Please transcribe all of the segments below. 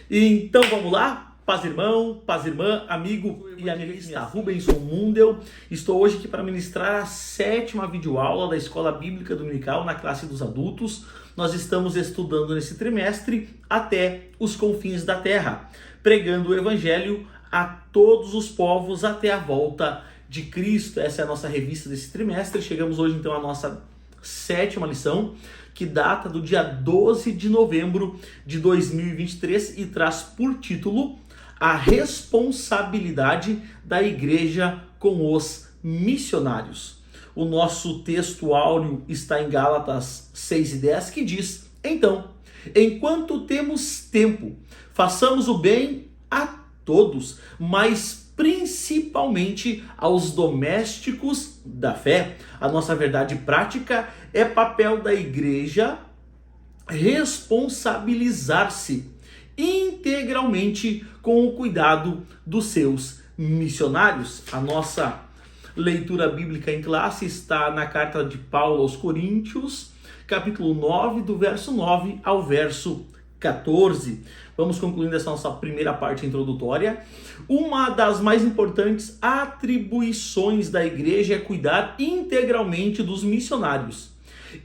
Então vamos lá? Paz irmão, paz irmã, amigo e amiga, Rubens Mundel. Estou hoje aqui para ministrar a 7ª videoaula da Escola Bíblica Dominical na classe dos adultos. Nós estamos estudando nesse trimestre até os confins da terra, pregando o Evangelho a todos os povos até a volta de Cristo. Essa é a nossa revista desse trimestre. Chegamos hoje então à nossa 7ª lição, que data do dia 12 de novembro de 2023 e traz por título a responsabilidade da igreja com os missionários. O nosso texto áureo está em Gálatas 6:10, que diz: então, enquanto temos tempo, façamos o bem a todos, mas principalmente aos domésticos da fé. A nossa verdade prática é papel da igreja responsabilizar-se integralmente com o cuidado dos seus missionários. A nossa leitura bíblica em classe está na carta de Paulo aos Coríntios, capítulo 9, do verso 9 ao verso 14. Vamos concluindo essa nossa primeira parte introdutória. Uma das mais importantes atribuições da igreja é cuidar integralmente dos missionários,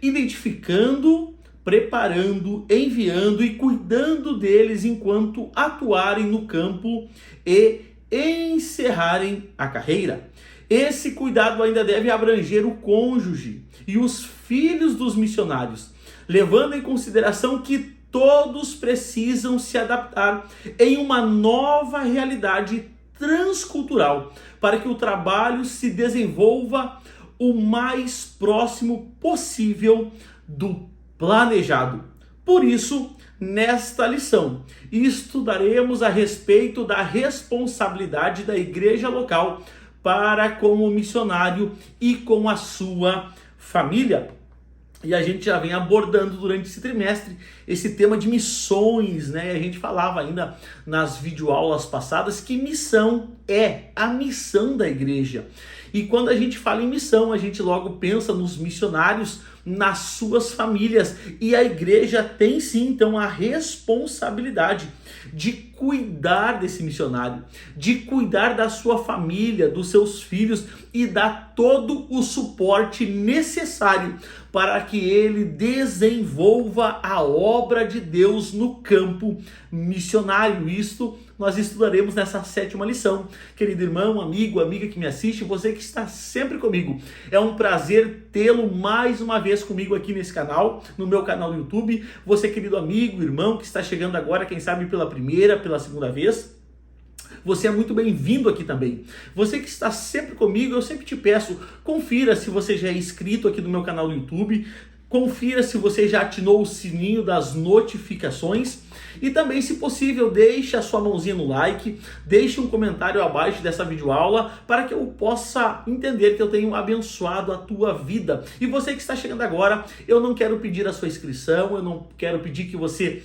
identificando, preparando, enviando e cuidando deles enquanto atuarem no campo e encerrarem a carreira. Esse cuidado ainda deve abranger o cônjuge e os filhos dos missionários, levando em consideração que todos precisam se adaptar em uma nova realidade transcultural para que o trabalho se desenvolva o mais próximo possível do planejado. Por isso, nesta lição, estudaremos a respeito da responsabilidade da igreja local para com o missionário e com a sua família. E a gente já vem abordando durante esse trimestre esse tema de missões, né? A gente falava ainda nas videoaulas passadas que missão é a missão da igreja. E quando a gente fala em missão, a gente logo pensa nos missionários, nas suas famílias. E a igreja tem sim, então, a responsabilidade de cuidar desse missionário, de cuidar da sua família, dos seus filhos e dar todo o suporte necessário para que ele desenvolva a obra de Deus no campo missionário. Isto nós estudaremos nessa 7ª lição. Querido irmão, amigo, amiga que me assiste, você que está sempre comigo, é um prazer tê-lo mais uma vez comigo aqui nesse canal, no meu canal do YouTube. Você, querido amigo, irmão, que está chegando agora, quem sabe pela primeira, pela segunda vez, você é muito bem-vindo aqui também. Você que está sempre comigo, eu sempre te peço, confira se você já é inscrito aqui no meu canal do YouTube, confira se você já atinou o sininho das notificações e também, se possível, deixe a sua mãozinha no like, deixe um comentário abaixo dessa videoaula para que eu possa entender que eu tenho abençoado a tua vida. E você que está chegando agora, eu não quero pedir a sua inscrição, eu não quero pedir que você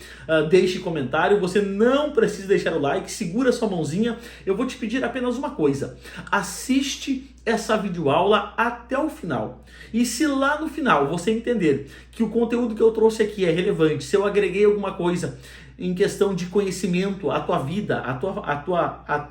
deixe comentário, você não precisa deixar o like, segura a sua mãozinha, eu vou te pedir apenas uma coisa: assiste essa videoaula até o final. E se lá no final você entender que o conteúdo que eu trouxe aqui é relevante, se eu agreguei alguma coisa em questão de conhecimento à tua vida,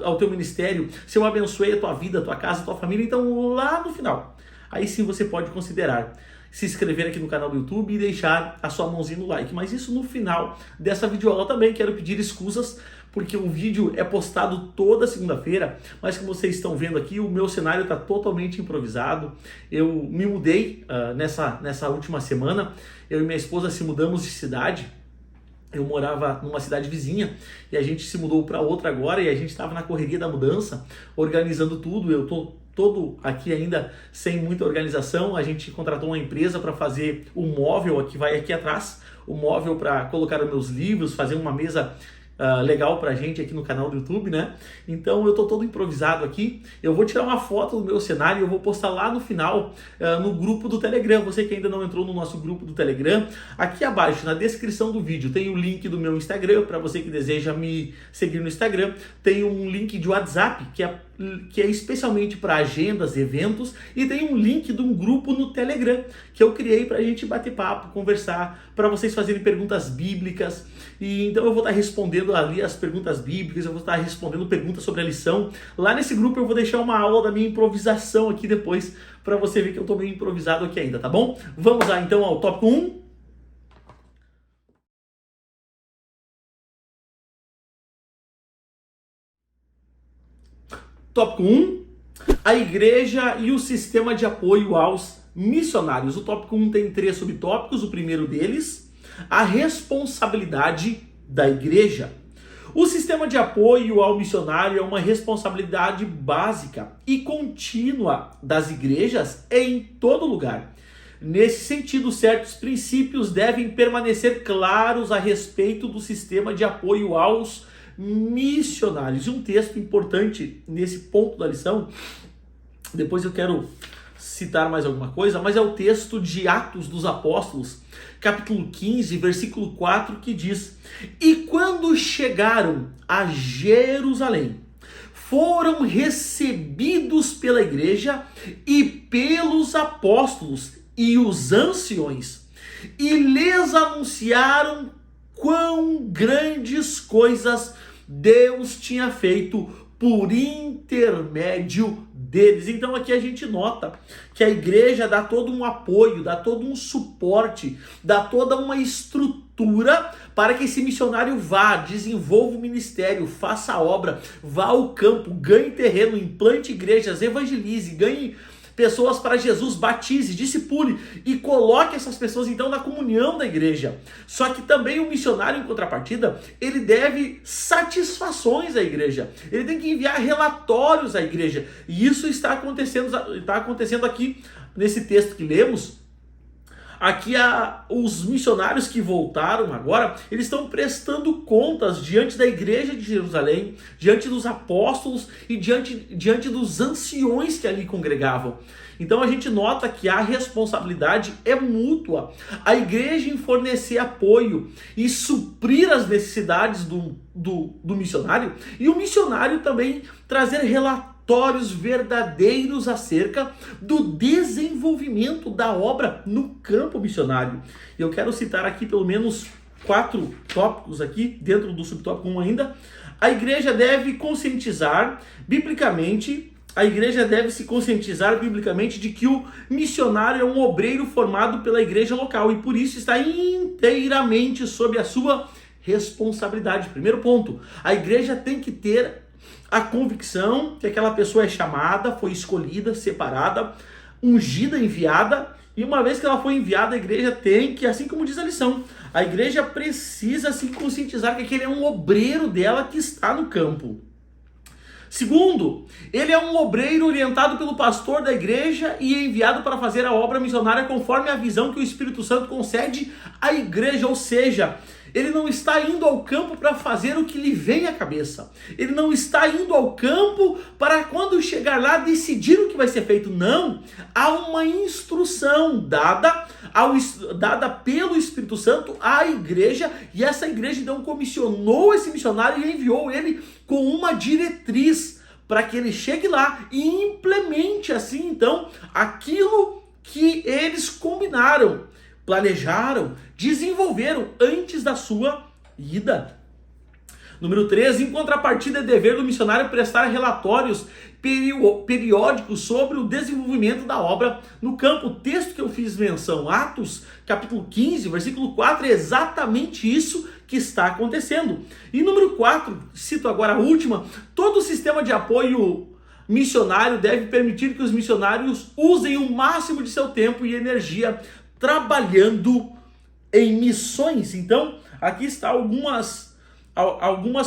ao teu ministério, se eu abençoei a tua vida, a tua casa, a tua família, então lá no final, aí sim você pode considerar se inscrever aqui no canal do YouTube e deixar a sua mãozinha no like. Mas isso no final dessa videoaula também. Quero pedir excusas, porque o vídeo é postado toda segunda-feira, mas como vocês estão vendo aqui, o meu cenário está totalmente improvisado. Eu me mudei nessa última semana, eu e minha esposa se mudamos de cidade. Eu morava numa cidade vizinha e a gente se mudou para outra agora e a gente estava na correria da mudança, organizando tudo. Eu estou todo aqui ainda sem muita organização. A gente contratou uma empresa para fazer o móvel, que vai aqui atrás, o móvel para colocar os meus livros, fazer uma mesa legal pra gente aqui no canal do YouTube, né? Então eu tô todo improvisado aqui. Eu vou tirar uma foto do meu cenário e eu vou postar lá no final no grupo do Telegram. Você que ainda não entrou no nosso grupo do Telegram, aqui abaixo na descrição do vídeo tem o link do meu Instagram para você que deseja me seguir no Instagram. Tem um link de WhatsApp que é que é especialmente para agendas, eventos, e tem um link de um grupo no Telegram que eu criei para a gente bater papo, conversar, para vocês fazerem perguntas bíblicas. E então eu vou estar respondendo ali as perguntas bíblicas, eu vou estar respondendo perguntas sobre a lição. Lá nesse grupo eu vou deixar uma aula da minha improvisação aqui depois, para você ver que eu estou meio improvisado aqui ainda, tá bom? Vamos lá então ao tópico 1. Tópico 1, a igreja e o sistema de apoio aos missionários. O tópico 1 tem 3 subtópicos. O primeiro deles, a responsabilidade da igreja. O sistema de apoio ao missionário é uma responsabilidade básica e contínua das igrejas em todo lugar. Nesse sentido, certos princípios devem permanecer claros a respeito do sistema de apoio aos missionários. E um texto importante nesse ponto da lição, depois eu quero citar mais alguma coisa, mas é o texto de Atos dos Apóstolos, capítulo 15, versículo 4, que diz: E quando chegaram a Jerusalém, foram recebidos pela igreja e pelos apóstolos e os anciões, e lhes anunciaram quão grandes coisas Deus tinha feito por intermédio deles. Então aqui a gente nota que a igreja dá todo um apoio, dá todo um suporte, dá toda uma estrutura para que esse missionário vá, desenvolva o ministério, faça a obra, vá ao campo, ganhe terreno, implante igrejas, evangelize, ganhe pessoas para Jesus, batize, discipule e coloque essas pessoas então na comunhão da igreja. Só que também o missionário, em contrapartida, ele deve satisfações à igreja. Ele tem que enviar relatórios à igreja. E isso está acontecendo aqui nesse texto que lemos. Aqui os missionários que voltaram agora, eles estão prestando contas diante da igreja de Jerusalém, diante dos apóstolos e diante dos anciões que ali congregavam. Então a gente nota que a responsabilidade é mútua. A igreja em fornecer apoio e suprir as necessidades do missionário, e o missionário também trazer relatórios verdadeiros acerca do desenvolvimento da obra no campo missionário. Eu quero citar aqui pelo menos 4 tópicos aqui, dentro do subtópico 1 ainda. A igreja deve conscientizar biblicamente, de que o missionário é um obreiro formado pela igreja local e por isso está inteiramente sob a sua responsabilidade. Primeiro ponto, a igreja tem que ter a convicção que aquela pessoa é chamada, foi escolhida, separada, ungida, enviada, e uma vez que ela foi enviada, a igreja tem que, assim como diz a lição, a igreja precisa se conscientizar que aquele é um obreiro dela que está no campo. Segundo, ele é um obreiro orientado pelo pastor da igreja e enviado para fazer a obra missionária conforme a visão que o Espírito Santo concede à igreja, ou seja, ele não está indo ao campo para fazer o que lhe vem à cabeça. Ele não está indo ao campo para quando chegar lá decidir o que vai ser feito. Não, há uma instrução dada pelo Espírito Santo à igreja, e essa igreja então comissionou esse missionário e enviou ele com uma diretriz para que ele chegue lá e implemente assim então aquilo que eles combinaram, planejaram, desenvolveram antes da sua ida. Número 3, em contrapartida, é dever do missionário prestar relatórios periódicos sobre o desenvolvimento da obra no campo. O texto que eu fiz menção, Atos, capítulo 15, versículo 4, é exatamente isso que está acontecendo. E número 4, cito agora a última, todo o sistema de apoio missionário deve permitir que os missionários usem o máximo de seu tempo e energia trabalhando em missões. Então, aqui está algumas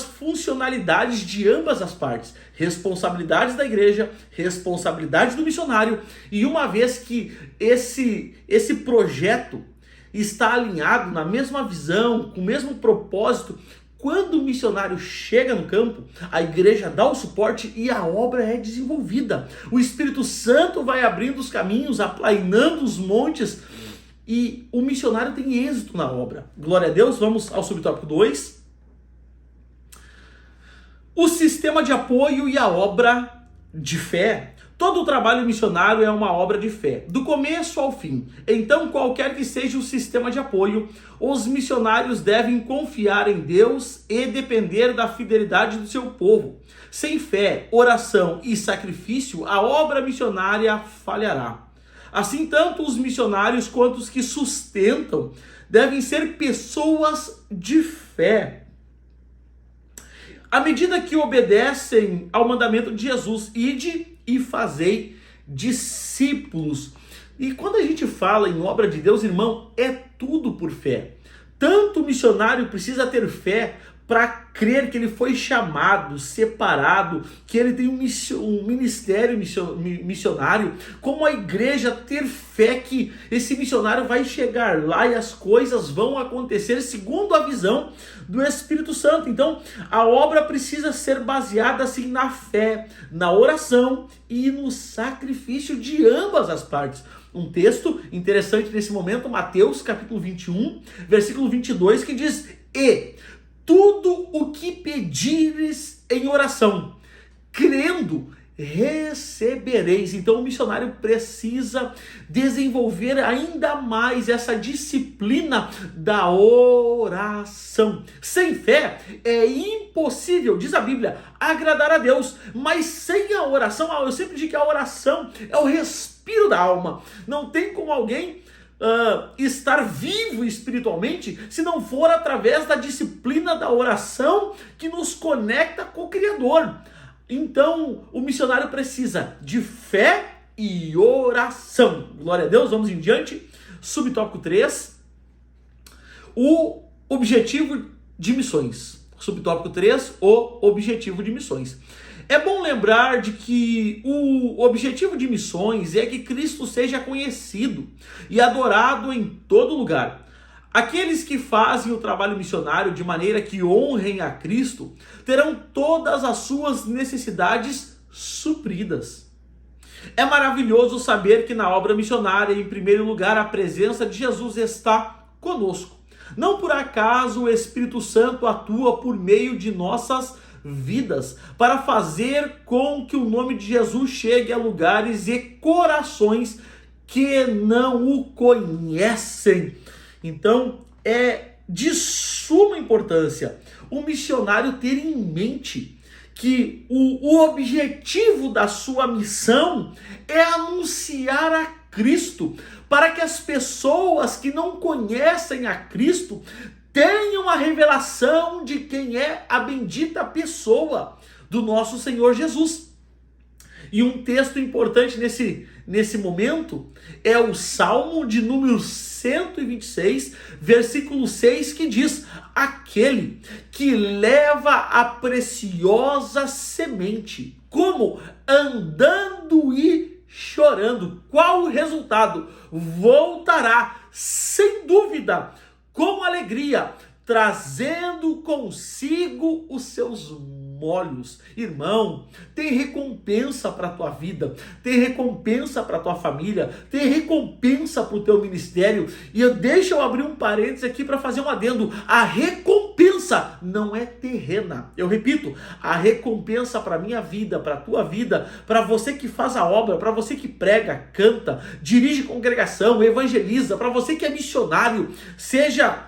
funcionalidades de ambas as partes. Responsabilidades da igreja, responsabilidade do missionário. E uma vez que esse projeto está alinhado na mesma visão, com o mesmo propósito, quando o missionário chega no campo, a igreja dá o suporte e a obra é desenvolvida. O Espírito Santo vai abrindo os caminhos, aplainando os montes, e o missionário tem êxito na obra. Glória a Deus. Vamos ao subtópico 2. O sistema de apoio e a obra de fé, todo o trabalho missionário é uma obra de fé, do começo ao fim. Então, qualquer que seja o sistema de apoio, os missionários devem confiar em Deus e depender da fidelidade do seu povo. Sem fé, oração e sacrifício, a obra missionária falhará. Assim, tanto os missionários quanto os que sustentam devem ser pessoas de fé. À medida que obedecem ao mandamento de Jesus, ide e fazei discípulos. E quando a gente fala em obra de Deus, irmão, é tudo por fé. Tanto o missionário precisa ter fé para crer que ele foi chamado, separado, que ele tem um ministério missionário, como a igreja ter fé que esse missionário vai chegar lá e as coisas vão acontecer segundo a visão do Espírito Santo. Então, a obra precisa ser baseada assim na fé, na oração e no sacrifício de ambas as partes. Um texto interessante nesse momento, Mateus capítulo 21, versículo 22, que diz: e tudo o que pedires em oração, crendo, recebereis. Então o missionário precisa desenvolver ainda mais essa disciplina da oração. Sem fé é impossível, diz a Bíblia, agradar a Deus, mas sem a oração, eu sempre digo que a oração é o respiro da alma. Não tem como alguém estar vivo espiritualmente se não for através da disciplina da oração que nos conecta com o Criador. Então o missionário precisa de fé e oração. Glória a Deus, vamos em diante. Subtópico 3, o objetivo de missões. Subtópico 3, o objetivo de missões. É bom lembrar de que o objetivo de missões é que Cristo seja conhecido e adorado em todo lugar. Aqueles que fazem o trabalho missionário de maneira que honrem a Cristo terão todas as suas necessidades supridas. É maravilhoso saber que na obra missionária, em primeiro lugar, a presença de Jesus está conosco. Não por acaso o Espírito Santo atua por meio de nossas vidas, para fazer com que o nome de Jesus chegue a lugares e corações que não o conhecem. Então, é de suma importância o missionário ter em mente que o objetivo da sua missão é anunciar a Cristo, para que as pessoas que não conhecem a Cristo tenham a revelação de quem é a bendita pessoa do nosso Senhor Jesus. E um texto importante nesse momento é o Salmo de número 126, versículo 6, que diz: aquele que leva a preciosa semente, como andando e chorando. Qual o resultado? Voltará, sem dúvida, com alegria, trazendo consigo os seus molhos. Irmão, tem recompensa para a tua vida, tem recompensa para a tua família, tem recompensa para o teu ministério. E deixa eu abrir um parênteses aqui para fazer um adendo. A recompensa não é terrena. Eu repito, a recompensa para a minha vida, para a tua vida, para você que faz a obra, para você que prega, canta, dirige congregação, evangeliza, para você que é missionário, seja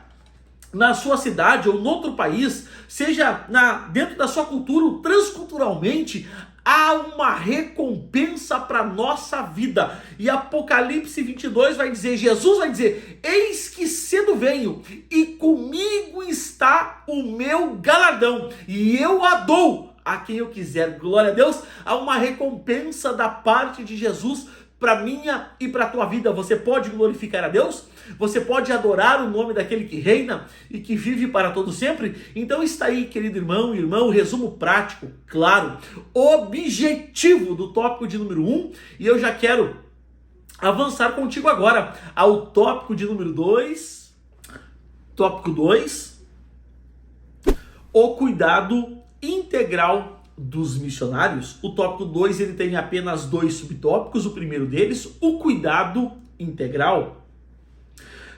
na sua cidade ou em outro país, seja dentro da sua cultura, transculturalmente, há uma recompensa para a nossa vida. E Apocalipse 22 vai dizer, Jesus vai dizer: eis que cedo venho, e comigo está o meu galardão, e eu a dou a quem eu quiser. Glória a Deus. Há uma recompensa da parte de Jesus para minha e para a tua vida. Você pode glorificar a Deus? Você pode adorar o nome daquele que reina e que vive para todo sempre? Então está aí, querido irmão, o resumo prático, claro, objetivo do tópico de número 1, e eu já quero avançar contigo agora ao tópico de número 2. Tópico 2, o cuidado integral dos missionários. O tópico 2 ele tem apenas 2 subtópicos. O primeiro deles, o cuidado integral.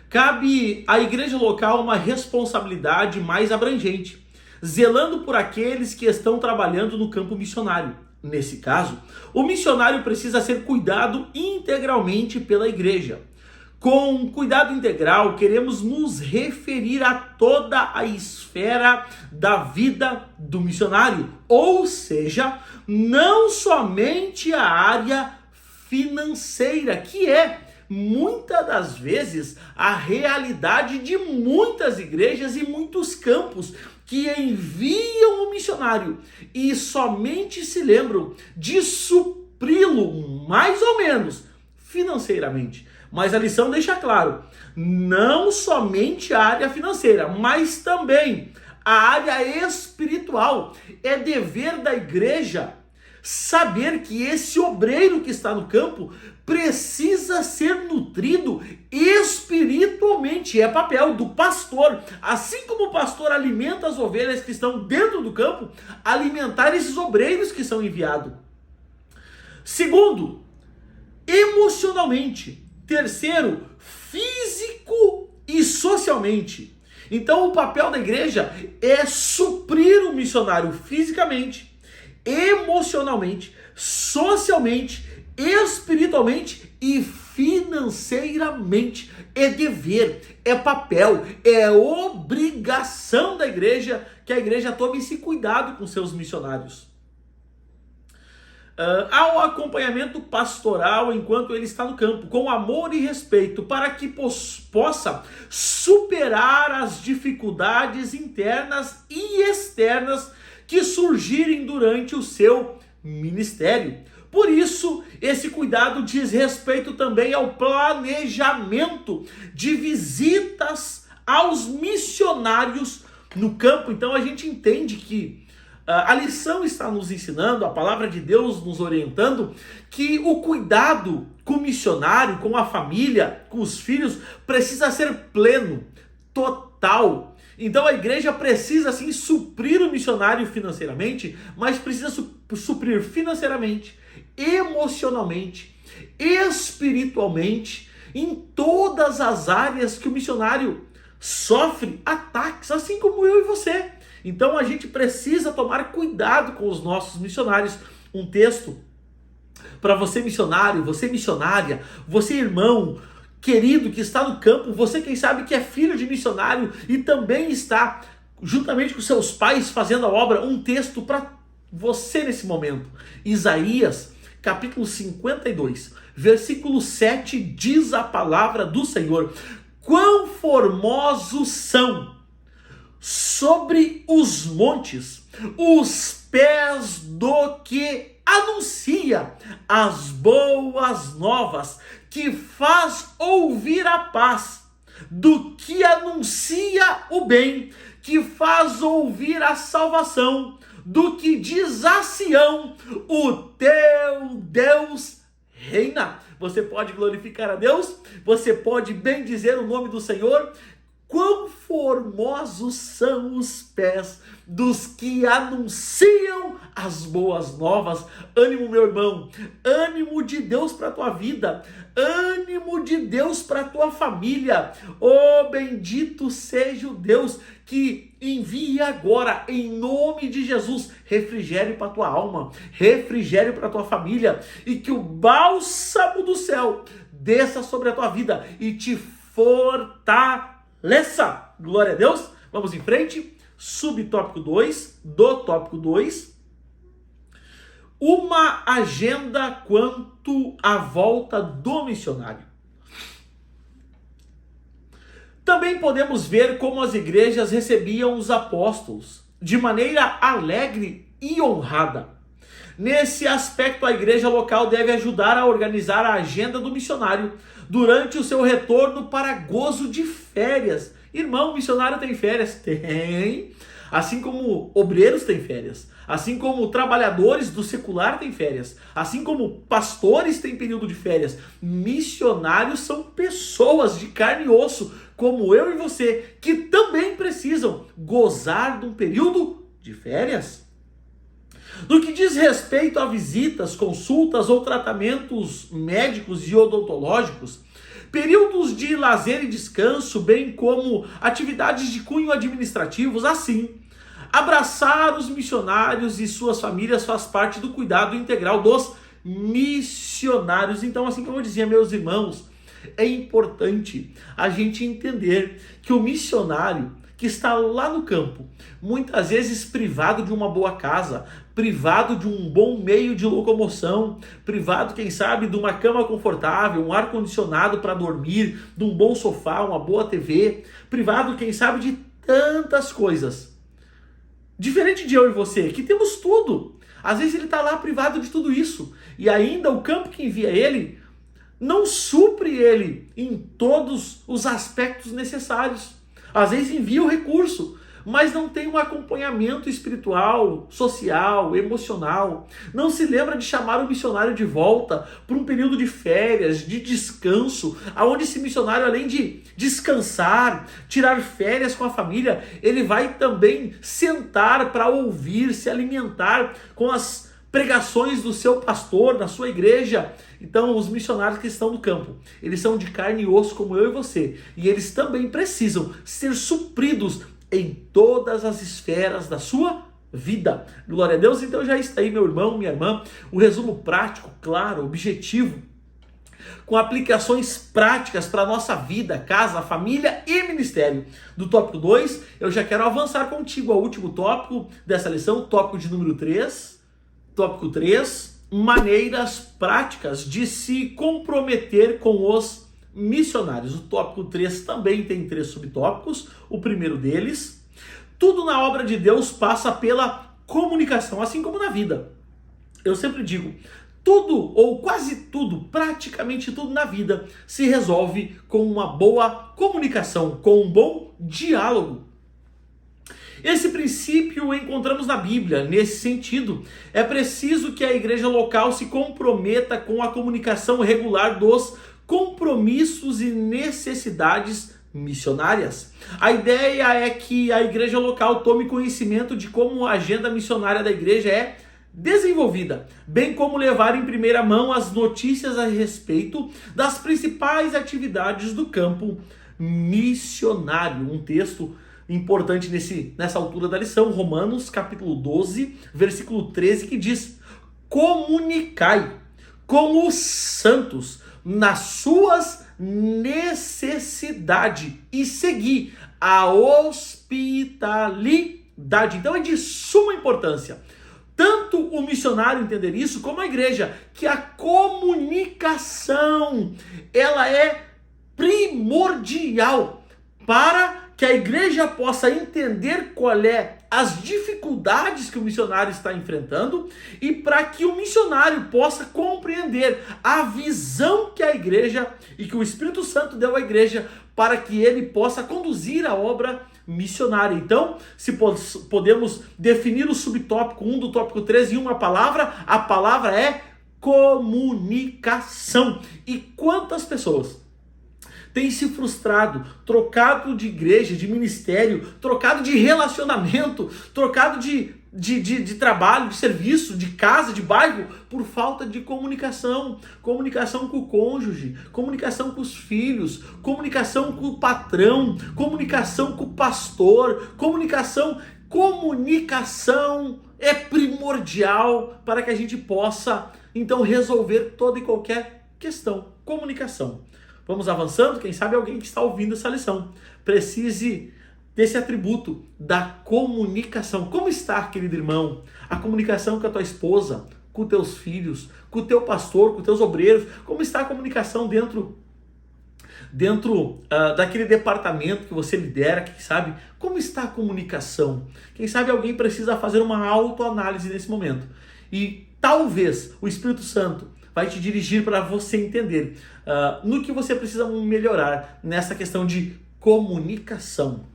Cabe à igreja local uma responsabilidade mais abrangente, zelando por aqueles que estão trabalhando no campo missionário. Nesse caso, o missionário precisa ser cuidado integralmente pela igreja. Com cuidado integral, queremos nos referir a toda a esfera da vida do missionário, ou seja, não somente a área financeira, que é muitas das vezes a realidade de muitas igrejas e muitos campos que enviam o missionário e somente se lembram de supri-lo mais ou menos financeiramente. Mas a lição deixa claro, não somente a área financeira, mas também a área espiritual. É dever da igreja saber que esse obreiro que está no campo precisa ser nutrido espiritualmente. É papel do pastor, assim como o pastor alimenta as ovelhas que estão dentro do campo, alimentar esses obreiros que são enviados. Segundo, emocionalmente. Terceiro, físico e socialmente. Então o papel da igreja é suprir o missionário fisicamente, emocionalmente, socialmente, espiritualmente e financeiramente. É dever, é papel, é obrigação da igreja que a igreja tome esse cuidado com seus missionários. Ao acompanhamento pastoral enquanto ele está no campo, com amor e respeito, para que possa superar as dificuldades internas e externas que surgirem durante o seu ministério. Por isso, esse cuidado diz respeito também ao planejamento de visitas aos missionários no campo. Então a gente entende que a lição está nos ensinando, a palavra de Deus nos orientando, que o cuidado com o missionário, com a família, com os filhos, precisa ser pleno, total. Então a igreja precisa sim suprir o missionário financeiramente, mas precisa suprir financeiramente, emocionalmente, espiritualmente, em todas as áreas que o missionário sofre ataques, assim como eu e você. Então a gente precisa tomar cuidado com os nossos missionários. Um texto para você missionário, você missionária, você irmão querido que está no campo, você quem sabe que é filho de missionário e também está juntamente com seus pais fazendo a obra. Um texto para você nesse momento. Isaías capítulo 52, versículo 7 diz a palavra do Senhor: quão formosos são sobre os montes os pés do que anuncia as boas novas, que faz ouvir a paz, do que anuncia o bem, que faz ouvir a salvação, do que diz a Sião: o teu Deus reina. Você pode glorificar a Deus, você pode bendizer o nome do Senhor. Quão formosos são os pés dos que anunciam as boas novas. Ânimo, meu irmão, ânimo de Deus para a tua vida, ânimo de Deus para a tua família. Oh, bendito seja o Deus que envia agora, em nome de Jesus, refrigério para a tua alma, refrigério para a tua família, e que o bálsamo do céu desça sobre a tua vida e te fortaleça. Glória a Deus. Vamos em frente. Subtópico 2, do tópico 2. Uma agenda quanto à volta do missionário. Também podemos ver como as igrejas recebiam os apóstolos de maneira alegre e honrada. Nesse aspecto, a igreja local deve ajudar a organizar a agenda do missionário durante o seu retorno para gozo de férias. Irmão, missionário tem férias? Tem. Assim como obreiros têm férias. Assim como trabalhadores do secular têm férias. Assim como pastores têm período de férias. Missionários são pessoas de carne e osso, como eu e você, que também precisam gozar de um período de férias. No que diz respeito a visitas, consultas ou tratamentos médicos e odontológicos, períodos de lazer e descanso, bem como atividades de cunho administrativos, assim, Abraçar os missionários e suas famílias faz parte do cuidado integral dos missionários. Então, assim como eu dizia, meus irmãos, é importante a gente entender que o missionário que está lá no campo, muitas vezes privado de uma boa casa, privado de um bom meio de locomoção, privado, quem sabe, de uma cama confortável, um ar-condicionado para dormir, de um bom sofá, uma boa TV, privado, quem sabe, de tantas coisas. Diferente de eu e você, que temos tudo. Às vezes ele está lá privado de tudo isso. E ainda o campo que envia ele não supre ele em todos os aspectos necessários. Às vezes envia o recurso, mas não tem um acompanhamento espiritual, social, emocional. Não se lembra de chamar o missionário de volta para um período de férias, de descanso, aonde esse missionário, além de descansar, tirar férias com a família, ele vai também sentar para ouvir, se alimentar com as pregações do seu pastor, da sua igreja. Então, os missionários que estão no campo, eles são de carne e osso como eu e você, e eles também precisam ser supridos em todas as esferas da sua vida. Glória a Deus. Então já está aí, meu irmão, minha irmã, o resumo prático, claro, objetivo, com aplicações práticas para a nossa vida, casa, família e ministério. Do tópico 2, eu já quero avançar contigo ao último tópico dessa lição, tópico de número 3. Tópico 3, maneiras práticas de se comprometer com os missionários. O tópico 3 também tem 3 subtópicos. O primeiro deles, tudo na obra de Deus passa pela comunicação, assim como na vida. Eu sempre digo, tudo ou quase tudo, praticamente tudo na vida se resolve com uma boa comunicação, com um bom diálogo. Esse princípio encontramos na Bíblia. Nesse sentido, é preciso que a igreja local se comprometa com a comunicação regular dos compromissos e necessidades missionárias. A ideia é que a igreja local tome conhecimento de como a agenda missionária da igreja é desenvolvida, bem como levar em primeira mão as notícias a respeito das principais atividades do campo missionário. Um texto importante nessa altura da lição, Romanos capítulo 12, versículo 13, que diz: comunicai com os santos nas suas necessidades e segui a hospitalidade. Então é de suma importância tanto o missionário entender isso, como a igreja, que a comunicação, ela é primordial para que a igreja possa entender qual é as dificuldades que o missionário está enfrentando e para que o missionário possa compreender a visão que a igreja e que o Espírito Santo deu à igreja para que ele possa conduzir a obra missionária. Então, se podemos definir o subtópico 1 do tópico 3 em uma palavra, a palavra é comunicação. E quantas pessoas tem se frustrado, trocado de igreja, de ministério, trocado de relacionamento, trocado de trabalho, de serviço, de casa, de bairro, por falta de comunicação. Comunicação com o cônjuge, comunicação com os filhos, comunicação com o patrão, comunicação com o pastor, comunicação é primordial para que a gente possa, então, resolver toda e qualquer questão. Comunicação. Vamos avançando, quem sabe alguém que está ouvindo essa lição precise desse atributo da comunicação. Como está, querido irmão, a comunicação com a tua esposa, com teus filhos, com o teu pastor, com teus obreiros? Como está a comunicação dentro daquele departamento que você lidera? Quem sabe, como está a comunicação? Quem sabe alguém precisa fazer uma autoanálise nesse momento. E talvez o Espírito Santo vai te dirigir para você entender no que você precisa melhorar nessa questão de comunicação.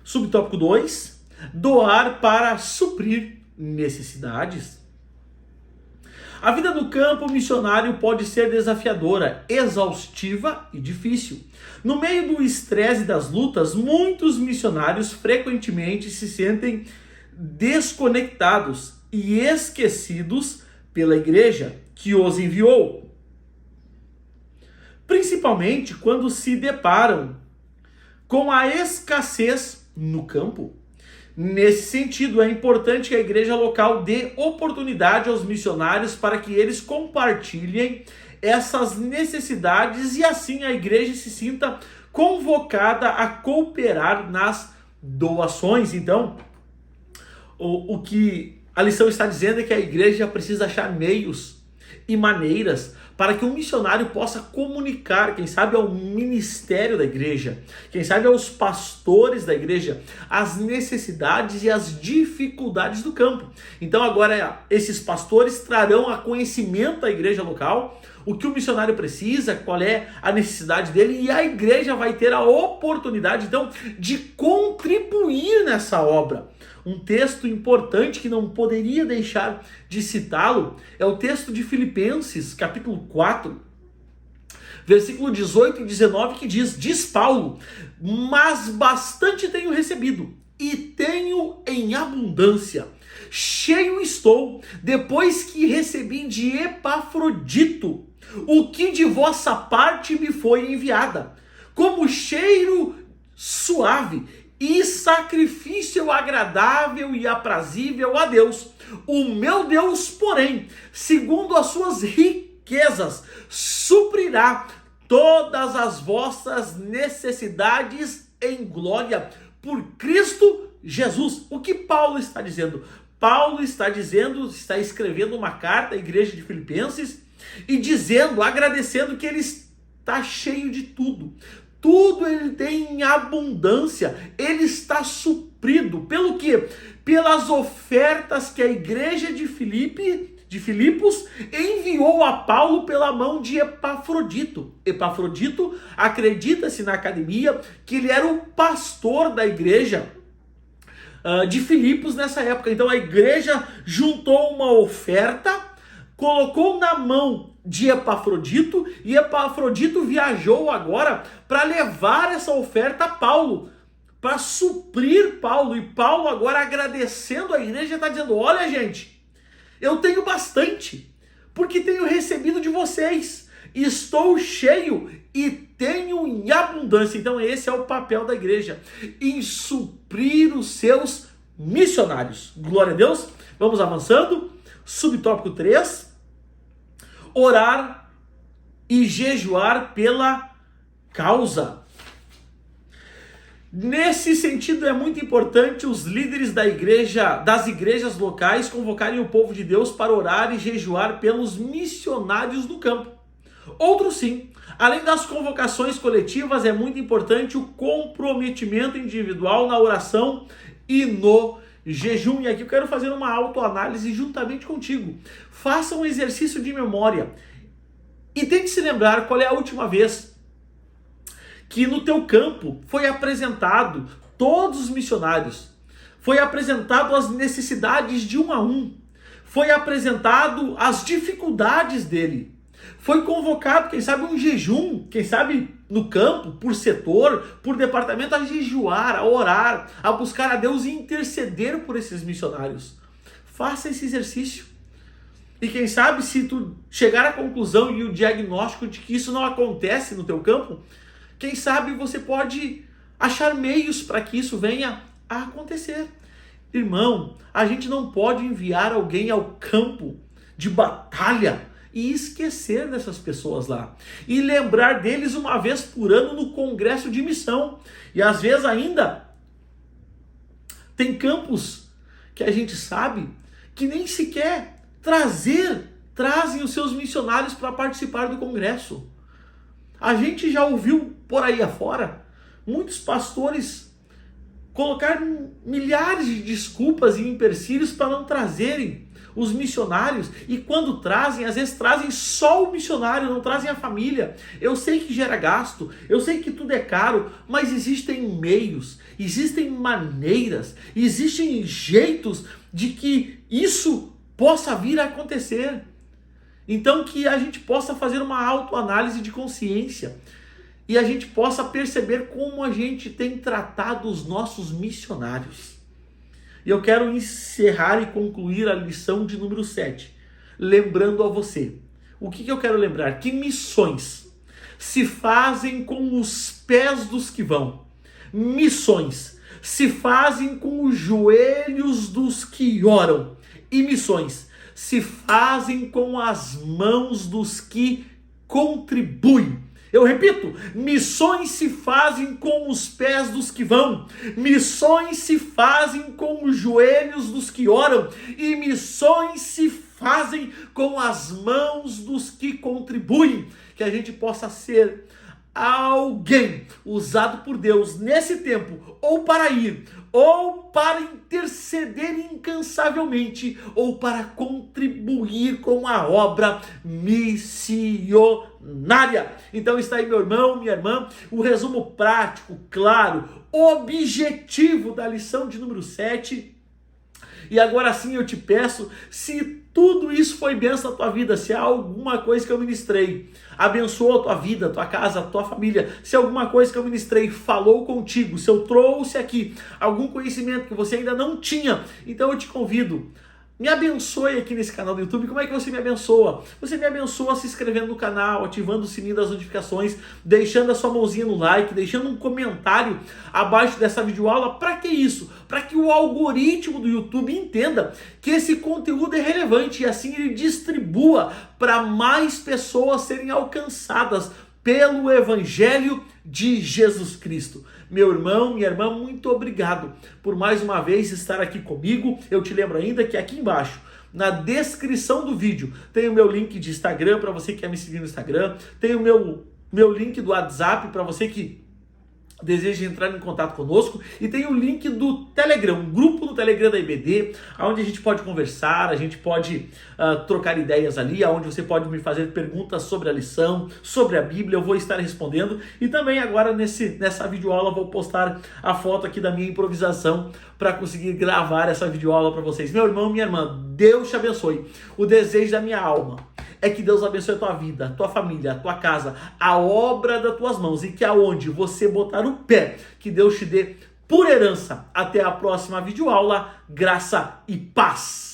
Subtópico 2, doar para suprir necessidades. A vida no campo missionário pode ser desafiadora, exaustiva e difícil. No meio do estresse e das lutas, muitos missionários frequentemente se sentem desconectados e esquecidos pela igreja que os enviou, principalmente quando se deparam com a escassez no campo. Nesse sentido, é importante que a igreja local dê oportunidade aos missionários para que eles compartilhem essas necessidades e assim a igreja se sinta convocada a cooperar nas doações. Então, o que a lição está dizendo é que a igreja precisa achar meios e maneiras para que um missionário possa comunicar, quem sabe ao ministério da igreja, quem sabe aos pastores da igreja, as necessidades e as dificuldades do campo. Então agora esses pastores trarão a conhecimento à igreja local, o que o missionário precisa, qual é a necessidade dele, e a igreja vai ter a oportunidade então de contribuir nessa obra. Um texto importante que não poderia deixar de citá-lo é o texto de Filipenses, capítulo 4, versículo 18 e 19, que diz Paulo: mas bastante tenho recebido e tenho em abundância. Cheio estou, depois que recebi de Epafrodito, o que de vossa parte me foi enviada, como cheiro suave e sacrifício agradável e aprazível a Deus. O meu Deus, porém, segundo as suas riquezas, suprirá todas as vossas necessidades em glória por Cristo Jesus. O que Paulo está dizendo? Paulo está escrevendo uma carta à igreja de Filipenses e dizendo, agradecendo que ele está cheio de tudo. Tudo ele tem em abundância, ele está suprido. Pelo quê? Pelas ofertas que a igreja de Filipos enviou a Paulo pela mão de Epafrodito. Epafrodito, acredita-se na academia que ele era o pastor da igreja de Filipos nessa época. Então a igreja juntou uma oferta, colocou na mão de Epafrodito, e Epafrodito viajou agora para levar essa oferta a Paulo, para suprir Paulo. E Paulo agora, agradecendo a igreja, está dizendo: olha, gente, eu tenho bastante, porque tenho recebido de vocês, estou cheio e tenho em abundância. Então esse é o papel da igreja, em suprir os seus missionários. Glória a Deus. Vamos avançando. Subtópico 3. Orar e jejuar pela causa. Nesse sentido, é muito importante os líderes das igrejas locais convocarem o povo de Deus para orar e jejuar pelos missionários no campo. Outro sim, além das convocações coletivas, é muito importante o comprometimento individual na oração e no jejum. E aqui eu quero fazer uma autoanálise juntamente contigo. Faça um exercício de memória e tente se lembrar qual é a última vez que no teu campo foi apresentado todos os missionários, foi apresentado as necessidades de um a um, foi apresentado as dificuldades dele, foi convocado, quem sabe, um jejum, quem sabe no campo, por setor, por departamento, a jejuar, a orar, a buscar a Deus e interceder por esses missionários. Faça esse exercício. E quem sabe, se tu chegar à conclusão e o diagnóstico de que isso não acontece no teu campo, quem sabe você pode achar meios para que isso venha a acontecer. Irmão, a gente não pode enviar alguém ao campo de batalha e esquecer dessas pessoas lá. E lembrar deles uma vez por ano no congresso de missão. E às vezes ainda tem campos que a gente sabe que nem sequer trazem os seus missionários para participar do congresso. A gente já ouviu por aí afora muitos pastores colocar milhares de desculpas e empecilhos para não trazerem os missionários, e quando trazem, às vezes trazem só o missionário, não trazem a família. Eu sei que gera gasto, eu sei que tudo é caro, mas existem meios, existem maneiras, existem jeitos de que isso possa vir a acontecer. Então que a gente possa fazer uma autoanálise de consciência e a gente possa perceber como a gente tem tratado os nossos missionários. E eu quero encerrar e concluir a lição de número 7, lembrando a você. O que eu quero lembrar? Que missões se fazem com os pés dos que vão. Missões se fazem com os joelhos dos que oram, e missões se fazem com as mãos dos que contribuem. Eu repito, missões se fazem com os pés dos que vão, missões se fazem com os joelhos dos que oram, e missões se fazem com as mãos dos que contribuem. Que a gente possa ser alguém usado por Deus nesse tempo, ou para ir, ou para interceder incansavelmente, ou para contribuir com a obra missionária. Então está aí, meu irmão, minha irmã, o resumo prático, claro, objetivo da lição de número 7. E agora sim eu te peço, se tudo isso foi bênção na tua vida, se há alguma coisa que eu ministrei abençoou a tua vida, a tua casa, a tua família, se alguma coisa que eu ministrei falou contigo, se eu trouxe aqui algum conhecimento que você ainda não tinha, então eu te convido, me abençoe aqui nesse canal do YouTube. Como é que você me abençoa? Você me abençoa se inscrevendo no canal, ativando o sininho das notificações, deixando a sua mãozinha no like, deixando um comentário abaixo dessa videoaula. Para que isso? Para que o algoritmo do YouTube entenda que esse conteúdo é relevante e assim ele distribua para mais pessoas serem alcançadas pelo Evangelho de Jesus Cristo. Meu irmão, minha irmã, muito obrigado por mais uma vez estar aqui comigo. Eu te lembro ainda que aqui embaixo, na descrição do vídeo, tem o meu link de Instagram para você que quer me seguir no Instagram, tem o meu link do WhatsApp para você que deseja entrar em contato conosco, e tem o link do Telegram, um grupo no Telegram da IBD, onde a gente pode conversar, a gente pode trocar ideias ali, onde você pode me fazer perguntas sobre a lição, sobre a Bíblia, eu vou estar respondendo, e também agora nessa videoaula eu vou postar a foto aqui da minha improvisação para conseguir gravar essa videoaula para vocês. Meu irmão, minha irmã, Deus te abençoe. O desejo da minha alma é que Deus abençoe a tua vida, a tua família, a tua casa, a obra das tuas mãos, e que aonde você botar o pé, que Deus te dê por herança. Até a próxima videoaula, graça e paz.